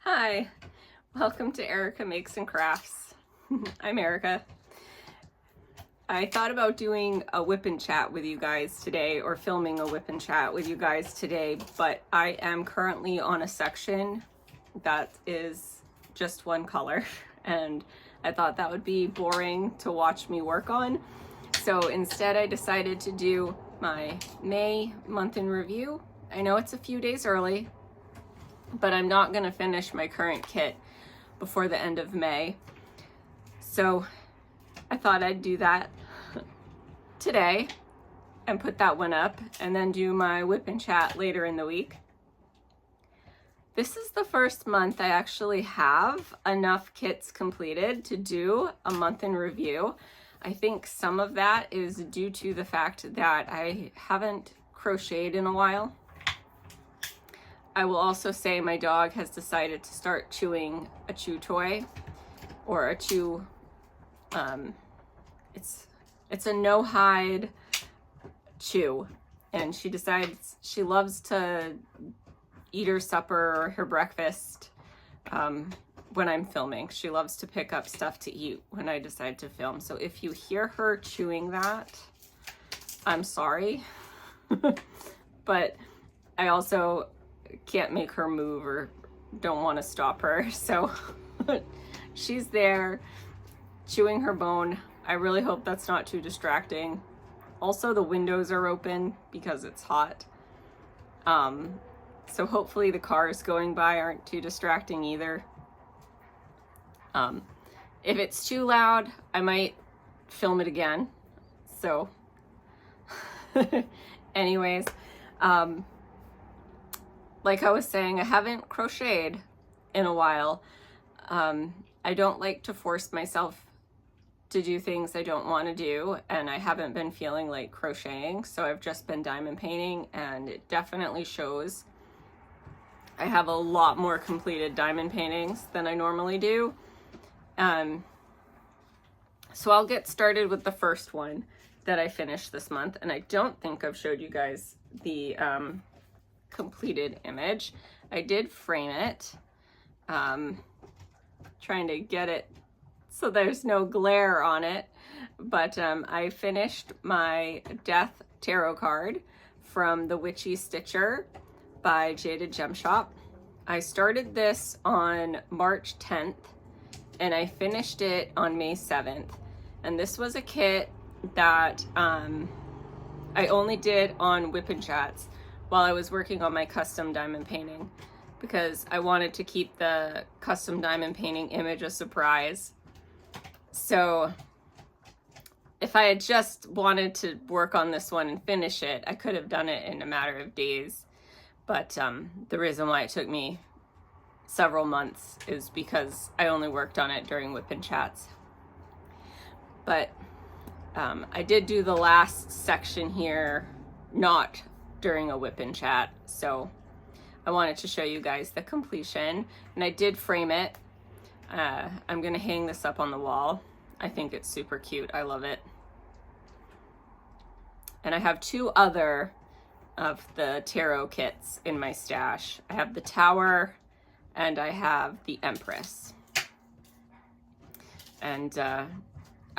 Hi, welcome to Erica Makes and Crafts. I'm Erica. I thought about doing a whip and chat with you guys today, or filming a whip and chat with you guys today, but I am currently on a section that is just one color, and I thought that would be boring to watch me work on. So instead I decided to do my May month in review. I know it's a few days early, but I'm not going to finish my current kit before the end of May. So I thought I'd do that today and put that one up, and then do my whip and chat later in the week. This is the first month I actually have enough kits completed to do a month in review. I think some of that is due to the fact that I haven't crocheted in a while. I will also say my dog has decided to start chewing a chew toy, or a chew, it's a no hide chew, and she decides she loves to eat her supper or her breakfast when I'm filming. She loves to pick up stuff to eat when I decide to film. So if you hear her chewing that, I'm sorry, but I also can't make her move or don't want to stop her. So she's there chewing her bone. I really hope that's not too distracting. Also, the windows are open because it's hot. So hopefully the cars going by aren't too distracting either. If it's too loud, I might film it again. So anyways, like I was saying, I haven't crocheted in a while. I don't like to force myself to do things I don't want to do, and I haven't been feeling like crocheting, so I've just been diamond painting, and it definitely shows. I have a lot more completed diamond paintings than I normally do. So I'll get started with the first one that I finished this month, and I don't think I've showed you guys the completed image. I did frame it, trying to get it so there's no glare on it, but I finished my Death Tarot card from the Witchy Stitcher by Jaded Gem Shop. I started this on March 10th and I finished it on May 7th, and this was a kit that I only did on whip and chats while I was working on my custom diamond painting, because I wanted to keep the custom diamond painting image a surprise. So if I had just wanted to work on this one and finish it, I could have done it in a matter of days. But the reason why it took me several months is because I only worked on it during whip and chats. But I did do the last section here not during a whip and chat, so I wanted to show you guys the completion, and I did frame it. I'm gonna hang this up on the wall. I think it's super cute. I love it. And I have two other of the tarot kits in my stash. I have the Tower and I have the Empress. And I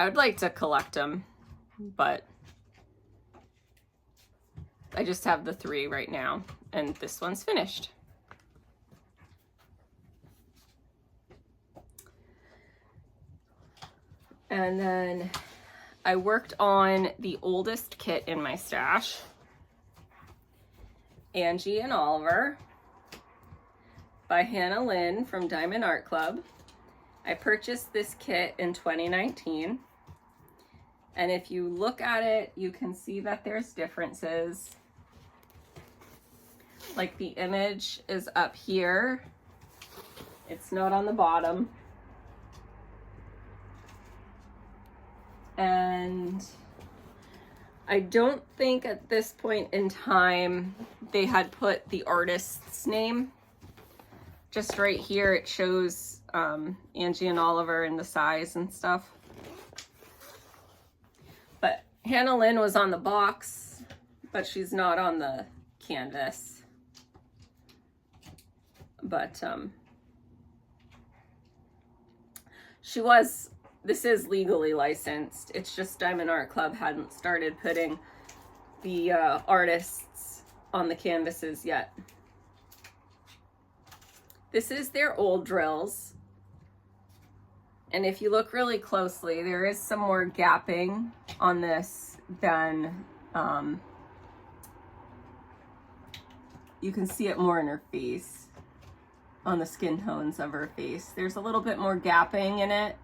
would like to collect them, but I just have the three right now, and this one's finished. And then I worked on the oldest kit in my stash, Angie and Oliver by Hannah Lynn from Diamond Art Club. I purchased this kit in 2019, and if you look at it, you can see that there's differences. Like, the image is up here, it's not on the bottom. And I don't think at this point in time they had put the artist's name. Just right here it shows Angie and Oliver and the size and stuff. But Hannah Lynn was on the box, but she's not on the canvas. But this is legally licensed. It's just Diamond Art Club hadn't started putting the artists on the canvases yet. This is their old drills. And if you look really closely, there is some more gapping on this than, you can see it more in her face, on the skin tones of her face. There's a little bit more gapping in it.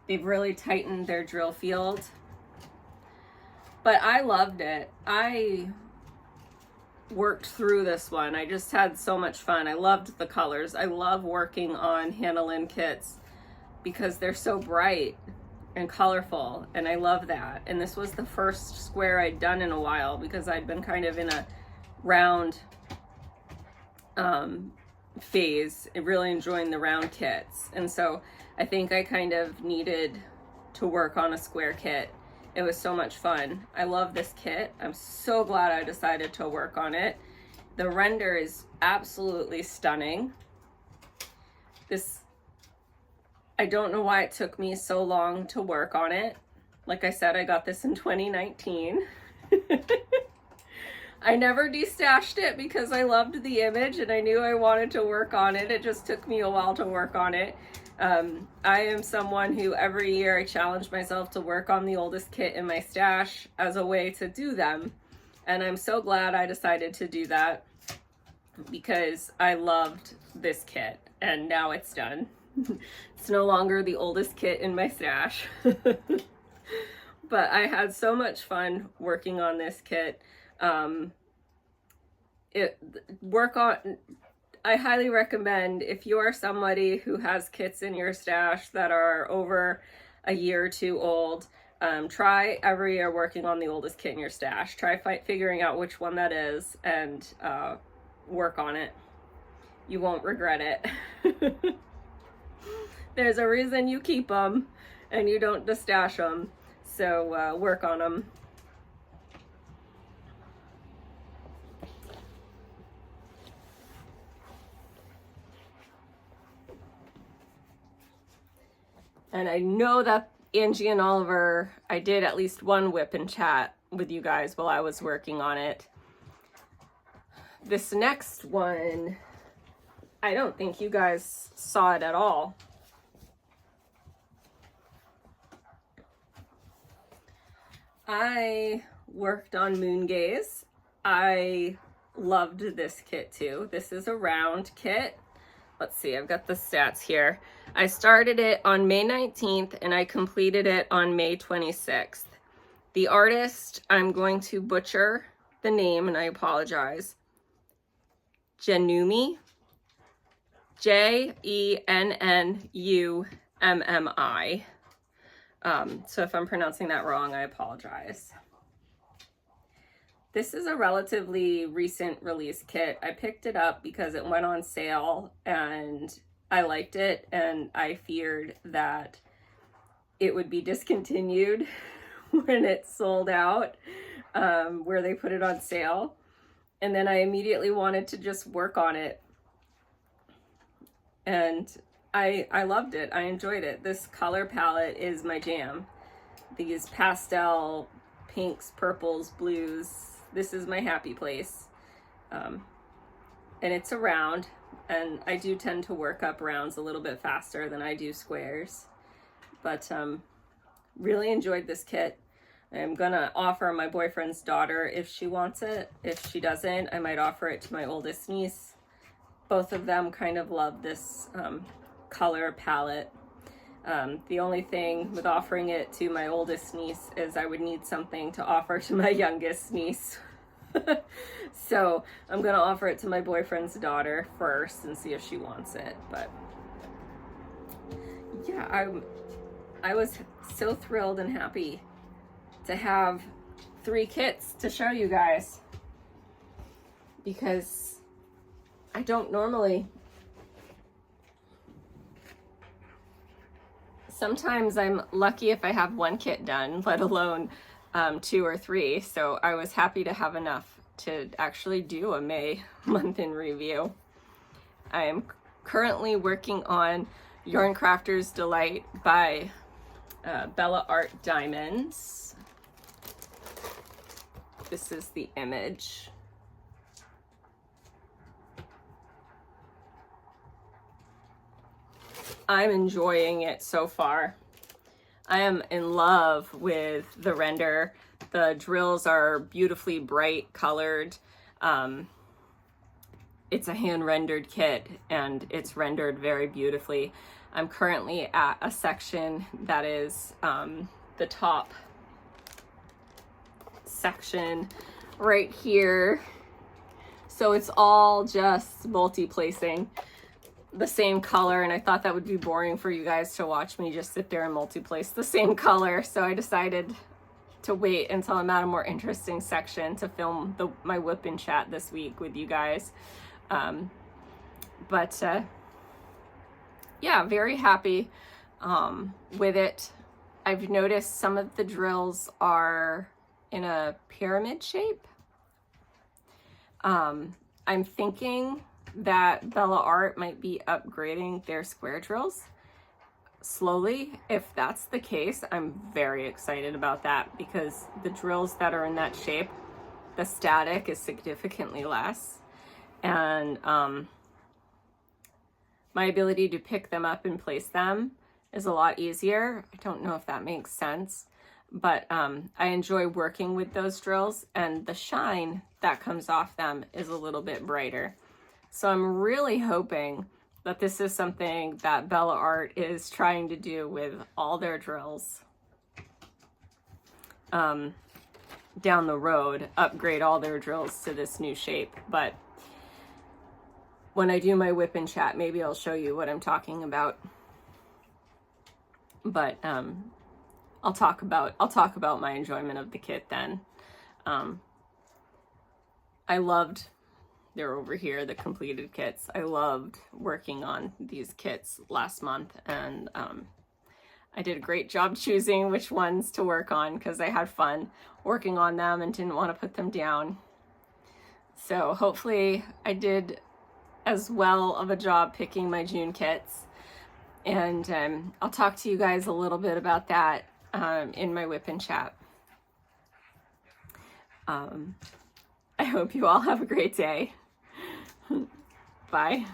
They've really tightened their drill field. But I loved it. I worked through this one. I just had so much fun. I loved the colors. I love working on Hannah Lynn kits because they're so bright and colorful, and I love that. And this was the first square I'd done in a while because I'd been kind of in a round phase, really enjoying the round kits. And so I think I kind of needed to work on a square kit. It was so much fun. I love this kit. I'm so glad I decided to work on it. The render is absolutely stunning. I don't know why it took me so long to work on it. Like I said, I got this in 2019. I never destashed it because I loved the image and I knew I wanted to work on it. It just took me a while to work on it. I am someone who every year I challenge myself to work on the oldest kit in my stash as a way to do them. And I'm so glad I decided to do that because I loved this kit and now it's done. It's no longer the oldest kit in my stash. But I had so much fun working on this kit. I highly recommend, if you are somebody who has kits in your stash that are over a year or two old, try every year working on the oldest kit in your stash. Try figuring out which one that is and work on it. You won't regret it. There's a reason you keep them and you don't destash them, so work on them. And I know that Angie and Oliver, I did at least one whip and chat with you guys while I was working on it. This next one, I don't think you guys saw it at all. I worked on Moon Gaze. I loved this kit too. This is a round kit. Let's see, I've got the stats here. I started it on May 19th and I completed it on May 26th. The artist, I'm going to butcher the name and I apologize. Jennummi. Jennummi. So if I'm pronouncing that wrong, I apologize. This is a relatively recent release kit. I picked it up because it went on sale and I liked it, and I feared that it would be discontinued when it sold out, where they put it on sale. And then I immediately wanted to just work on it. And I loved it. I enjoyed it. This color palette is my jam. These pastel pinks, purples, blues. This is my happy place. And it's a round, and I do tend to work up rounds a little bit faster than I do squares. But really enjoyed this kit. I'm gonna offer my boyfriend's daughter if she wants it. If she doesn't, I might offer it to my oldest niece. Both of them kind of love this color palette. The only thing with offering it to my oldest niece is I would need something to offer to my youngest niece. So I'm gonna offer it to my boyfriend's daughter first and see if she wants it. But yeah, I was so thrilled and happy to have 3 kits to show you guys, because I don't normally. Sometimes I'm lucky if I have 1 kit done, let alone 2 or 3. So I was happy to have enough to actually do a May month in review. I am currently working on Yarn Crafter's Delight by Bella Art Diamonds. This is the image. I'm enjoying it so far. I am in love with the render. The drills are beautifully bright colored. It's a hand-rendered kit and it's rendered very beautifully. I'm currently at a section that is the top section right here. So it's all just multi-placing the same color, and I thought that would be boring for you guys to watch me just sit there and multi-place the same color. So I decided to wait until I'm at a more interesting section to film my whip and chat this week with you guys. Yeah, very happy with it. I've noticed some of the drills are in a pyramid shape. I'm thinking that Bella Art might be upgrading their square drills slowly. If that's the case, I'm very excited about that, because the drills that are in that shape, the static is significantly less, and my ability to pick them up and place them is a lot easier. I don't know if that makes sense, but I enjoy working with those drills, and the shine that comes off them is a little bit brighter. So I'm really hoping that this is something that Bella Art is trying to do with all their drills down the road, upgrade all their drills to this new shape. But when I do my whip and chat, maybe I'll show you what I'm talking about. But I'll talk about my enjoyment of the kit then. I loved, they're over here, the completed kits. I loved working on these kits last month, and I did a great job choosing which ones to work on because I had fun working on them and didn't want to put them down. So hopefully I did as well of a job picking my June kits, and I'll talk to you guys a little bit about that in my whip and chat. I hope you all have a great day. Bye.